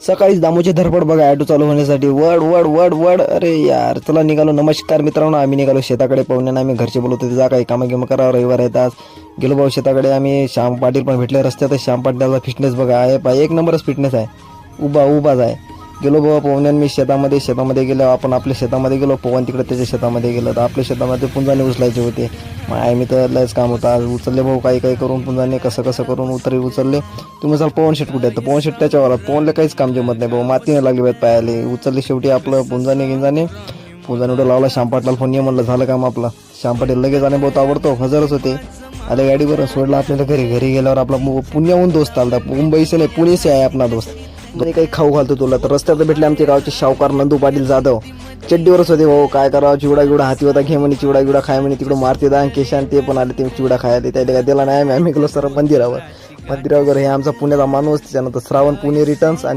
सकाळीच दामूची धडपड बघा ऑटो चालू होण्यासाठी, वड वड वड वड. अरे यार चला निघालो. नमस्कार मित्रांनो, आम्ही निघालो शेताकडे. पाहुण्यांना आम्ही घरचे बोलवतो, जा काही कामं गिमं करा, रविवार आहेत आज. गेलो भाऊ शेताकडे. आम्ही श्याम पाटील पण भेटले रस्त्यात. श्याम पाटीलचा फिटनेस बघा आहे पा, एक नंबरच फिटनेस आहे, उभाच आहे. गेलो बाबा पवन्यान मी शेतामध्ये गेलो. आपण आपल्या शेतामध्ये गेलो, पवन तिकडे त्याच्या शेतामध्ये गेलो. तर आपल्या शेतामध्ये पुंजाने उचलायचे होते. माय मी तर लयच काम होता आज. उचलले भाऊ काही करून पुंजाने, कसं करून उचलले. तुम्ही सांग पवन शेट कुठे आहे? तर पवन शेट त्याच्यावर, पवनला काहीच काम जमत नाही भाऊ, मातीने लागली पाहिजे पायाले. उचलले शेवटी आपलं पुंजाने उडं लावला. श्याम पाटलाला फोन ये म्हणलं, झालं काम आपलं. श्याम पाटील लगेच आणे भाऊ, ताबडतोब हजरच होते. आले गाडीवर, सोडला आपल्याला घरी गेल्यावर आपला पुण्याहून दोस्त आलता. मुंबईचे नाही पुणेचे आहे आपला दोस्त. मी काही खाऊ घालतो तुला. तर रस्त्यात भेटले आमचे गावचे शाहूकार नंदू पाटील जाधव. चड्डीवरच होते भाऊ, काय करावं. चिवडा हाती होता, घे म्हणे चिवडा खाय म्हणे. तिकडं मारते दान केशान ते पण आले, ते चिवडा खायला. त्याला काय दिला नाही. आम्ही गेलो सर मंदिरावर. हे आमचा पुण्याचा माणूस, त्याच्यानंतर श्रावण पुणे रिटर्न्स.